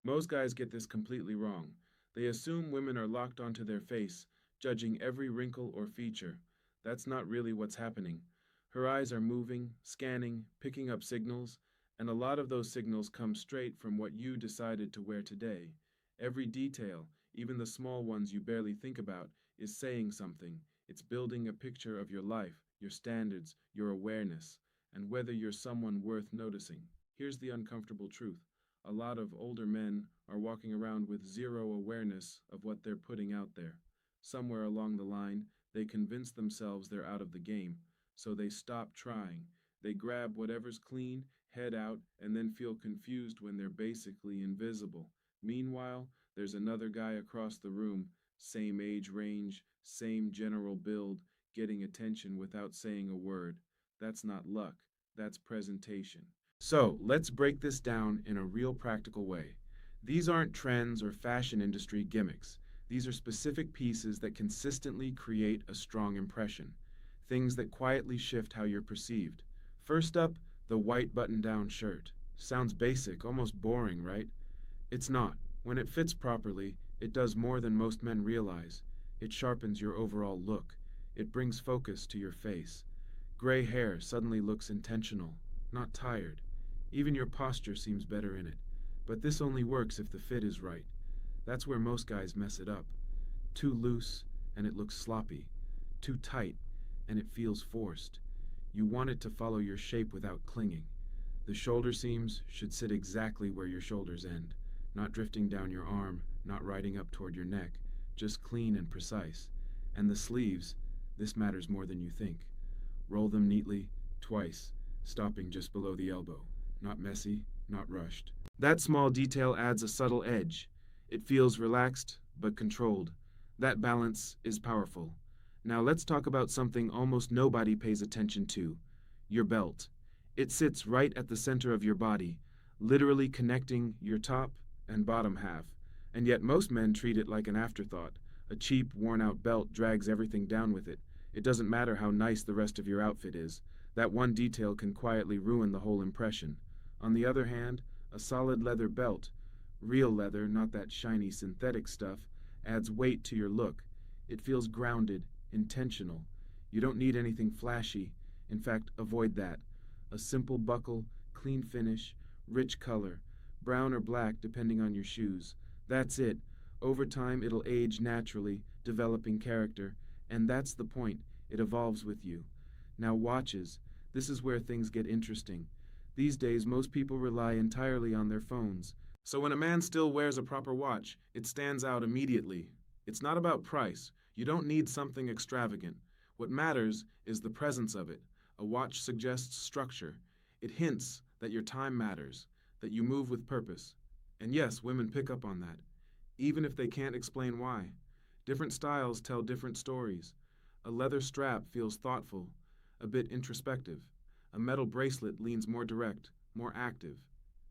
Most guys get this completely wrong. They assume women are locked onto their face, judging every wrinkle or feature. That's not really what's happening. Her eyes are moving, scanning, picking up signals, and a lot of those signals come straight from what you decided to wear today. Every detail, even the small ones you barely think about, is saying something. It's building a picture of your life, your standards, your awareness, and whether you're someone worth noticing. Here's the uncomfortable truth: a lot of older men are walking around with zero awareness of what they're putting out there. Somewhere along the line, they convince themselves they're out of the game, so they stop trying. They grab whatever's clean, head out, and then feel confused when they're basically invisible. Meanwhile, there's another guy across the room, same age range, same general build, getting attention without saying a word. That's not luck, that's presentation. So, let's break this down in a real practical way. These aren't trends or fashion industry gimmicks. These are specific pieces that consistently create a strong impression, things that quietly shift how you're perceived. First up, the white button down shirt. Sounds basic, almost boring, right? It's not. When it fits properly, it does more than most men realize. It sharpens your overall look. It brings focus to your face. Gray hair suddenly looks intentional, not tired. Even your posture seems better in it. But this only works if the fit is right. That's where most guys mess it up. Too loose, and it looks sloppy. Too tight, and it feels forced. You want it to follow your shape without clinging. The shoulder seams should sit exactly where your shoulders end, not drifting down your arm, not riding up toward your neck, just clean and precise. And the sleeves, this matters more than you think. Roll them neatly, twice, stopping just below the elbow. Not messy, not rushed. That small detail adds a subtle edge. It feels relaxed, but controlled. That balance is powerful. Now let's talk about something almost nobody pays attention to: your belt. It sits right at the center of your body, literally connecting your top and bottom half. And yet most men treat it like an afterthought. A cheap, worn out belt drags everything down with it. It doesn't matter how nice the rest of your outfit is. That one detail can quietly ruin the whole impression. On the other hand, a solid leather belt, real leather, not that shiny synthetic stuff, adds weight to your look. It feels grounded, intentional. You don't need anything flashy. In fact, avoid that. A simple buckle, clean finish, rich color, brown or black depending on your shoes. That's it. Over time, it'll age naturally, developing character. And that's the point. It evolves with you. Now, watches. This is where things get interesting. These days, most people rely entirely on their phones. So when a man still wears a proper watch, it stands out immediately. It's not about price. You don't need something extravagant. What matters is the presence of it. A watch suggests structure. It hints that your time matters, that you move with purpose. And yes, women pick up on that, even if they can't explain why. Different styles tell different stories. A leather strap feels thoughtful, a bit introspective. A metal bracelet leans more direct, more active.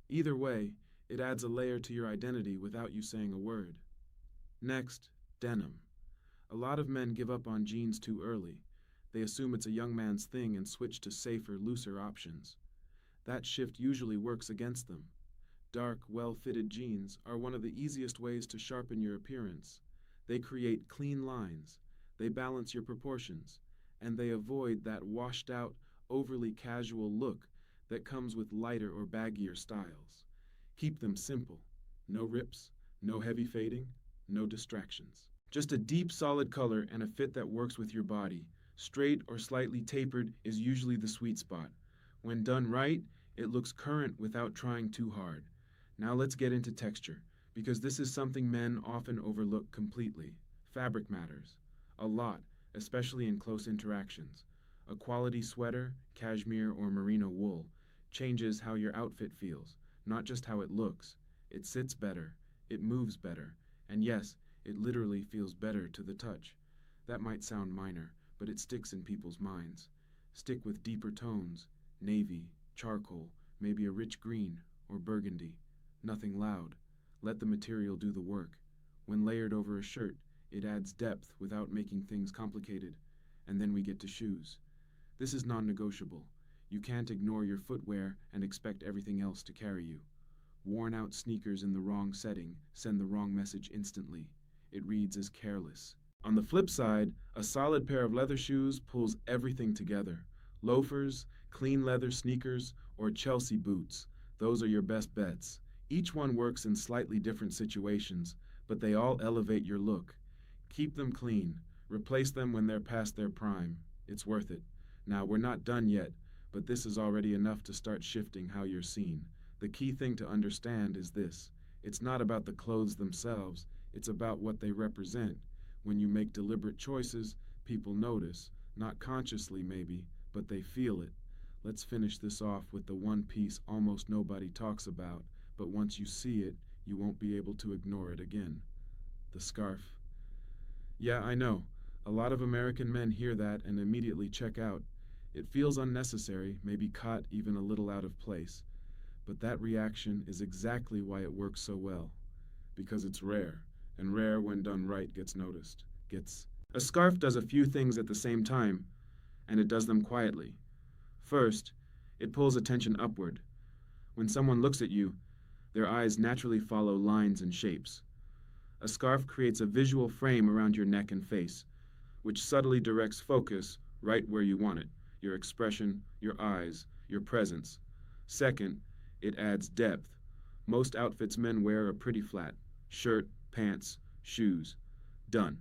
Either way, it adds a layer to your identity without you saying a word. Next, denim. A lot of men give up on jeans too early. They assume it's a young man's thing and switch to safer, looser options. That shift usually works against them. Dark, well-fitted jeans are one of the easiest ways to sharpen your appearance. They create clean lines, they balance your proportions, and they avoid that washed-out, overly casual look that comes with lighter or baggier styles. Keep them simple. No rips, no heavy fading, no distractions. Just a deep, solid color and a fit that works with your body. Straight or slightly tapered is usually the sweet spot. When done right, it looks current without trying too hard. Now let's get into texture, because this is something men often overlook completely. Fabric matters. A lot, especially in close interactions. A quality sweater, cashmere, or merino wool changes how your outfit feels, not just how it looks. It sits better, it moves better, and yes, it literally feels better to the touch. That might sound minor, but it sticks in people's minds. Stick with deeper tones: navy, charcoal, maybe a rich green or burgundy. Nothing loud. Let the material do the work. When layered over a shirt, it adds depth without making things complicated. And then we get to shoes. This is non-negotiable. You can't ignore your footwear and expect everything else to carry you. Worn-out sneakers in the wrong setting send the wrong message instantly. It reads as careless. On the flip side, a solid pair of leather shoes pulls everything together. Loafers, clean leather sneakers, or Chelsea boots. Those are your best bets. Each one works in slightly different situations, but they all elevate your look. Keep them clean. Replace them when they're past their prime. It's worth it. Now, we're not done yet, but this is already enough to start shifting how you're seen. The key thing to understand is this. It's not about the clothes themselves, it's about what they represent. When you make deliberate choices, people notice. Not consciously, maybe, but they feel it. Let's finish this off with the one piece almost nobody talks about, but once you see it, you won't be able to ignore it again. The scarf. Yeah, I know. A lot of American men hear that and immediately check out. It feels unnecessary, maybe caught even a little out of place. But that reaction is exactly why it works so well. Because it's rare, and rare when done right gets noticed. A scarf does a few things at the same time, and it does them quietly. First, it pulls attention upward. When someone looks at you, their eyes naturally follow lines and shapes. A scarf creates a visual frame around your neck and face, which subtly directs focus right where you want it, your expression, your eyes, your presence. Second, it adds depth. Most outfits men wear are pretty flat: shirt, pants, shoes. Done.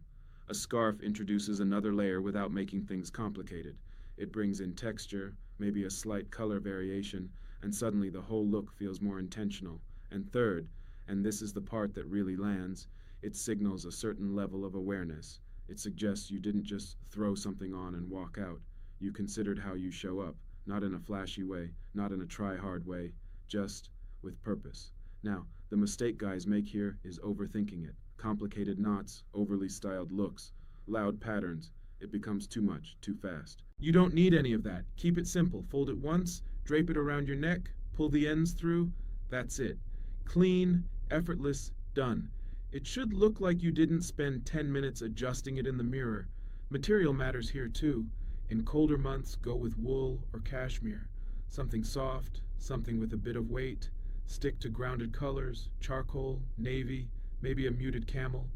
A scarf introduces another layer without making things complicated. It brings in texture, maybe a slight color variation, and suddenly the whole look feels more intentional. And third, and this is the part that really lands, it signals a certain level of awareness. It suggests you didn't just throw something on and walk out. You considered how you show up, not in a flashy way, not in a try-hard way, just with purpose. Now, the mistake guys make here is overthinking it. Complicated knots, overly styled looks, loud patterns. It becomes too much, too fast. You don't need any of that. Keep it simple. Fold it once, drape it around your neck, pull the ends through. That's it. Clean, effortless, done. It should look like you didn't spend 10 minutes adjusting it in the mirror. Material matters here too. In colder months, go with wool or cashmere. Something soft, something with a bit of weight. Stick to grounded colors, charcoal, navy, maybe a muted camel.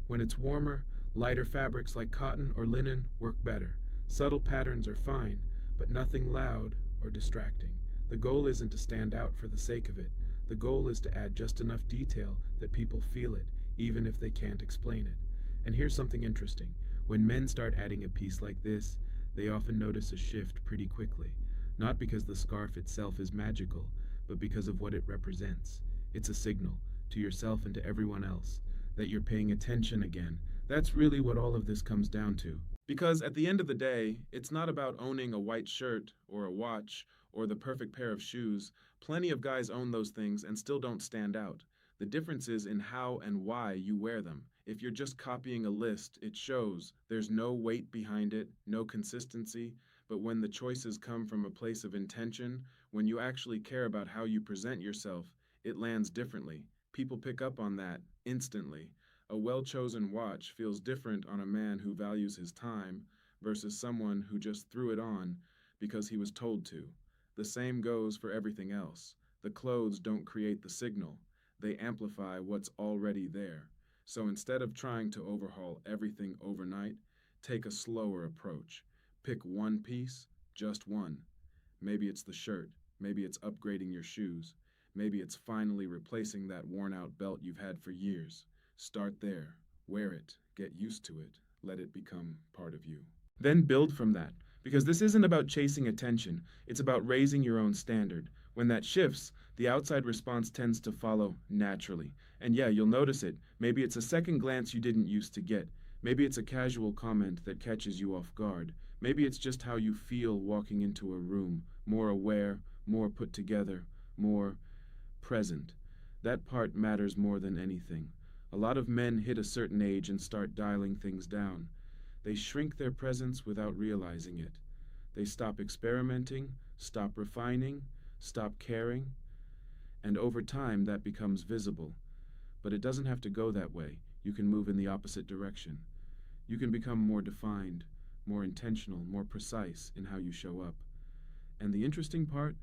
When it's warmer, lighter fabrics like cotton or linen work better. Subtle patterns are fine, but nothing loud or distracting. The goal isn't to stand out for the sake of it. The goal is to add just enough detail that people feel it, even if they can't explain it. And here's something interesting. When men start adding a piece like this, they often notice a shift pretty quickly. Not because the scarf itself is magical, but because of what it represents. It's a signal, to yourself and to everyone else, that you're paying attention again. That's really what all of this comes down to. Because at the end of the day, it's not about owning a white shirt or a watch or the perfect pair of shoes. Plenty of guys own those things and still don't stand out. The difference is in how and why you wear them. If you're just copying a list, it shows. There's no weight behind it, no consistency. But when the choices come from a place of intention, when you actually care about how you present yourself, it lands differently. People pick up on that instantly. A well-chosen watch feels different on a man who values his time versus someone who just threw it on because he was told to. The same goes for everything else. The clothes don't create the signal. They amplify what's already there. So instead of trying to overhaul everything overnight, take a slower approach. Pick one piece, just one. Maybe it's the shirt. Maybe it's upgrading your shoes. Maybe it's finally replacing that worn-out belt you've had for years. Start there. Wear it. Get used to it. Let it become part of you. Then build from that. Because this isn't about chasing attention. It's about raising your own standard. When that shifts, the outside response tends to follow naturally. And yeah, you'll notice it. Maybe it's a second glance you didn't used to get. Maybe it's a casual comment that catches you off guard. Maybe it's just how you feel walking into a room. More aware, more put together, more present. That part matters more than anything. A lot of men hit a certain age and start dialing things down. They shrink their presence without realizing it. They stop experimenting, stop refining, stop caring, and over time that becomes visible. But it doesn't have to go that way. You can move in the opposite direction. You can become more defined, more intentional, more precise in how you show up. And the interesting part,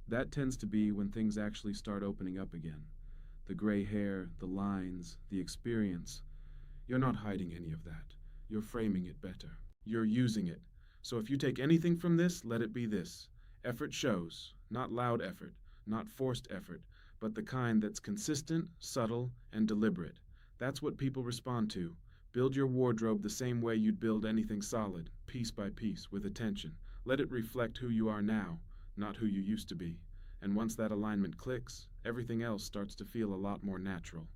That tends to be when things actually start opening up again. The gray hair, the lines, the experience. You're not hiding any of that. You're framing it better. You're using it. So if you take anything from this, let it be this. Effort shows, not loud effort, not forced effort, but the kind that's consistent, subtle, and deliberate. That's what people respond to. Build your wardrobe the same way you'd build anything solid, piece by piece, with attention. Let it reflect who you are now, not who you used to be. And once that alignment clicks, everything else starts to feel a lot more natural.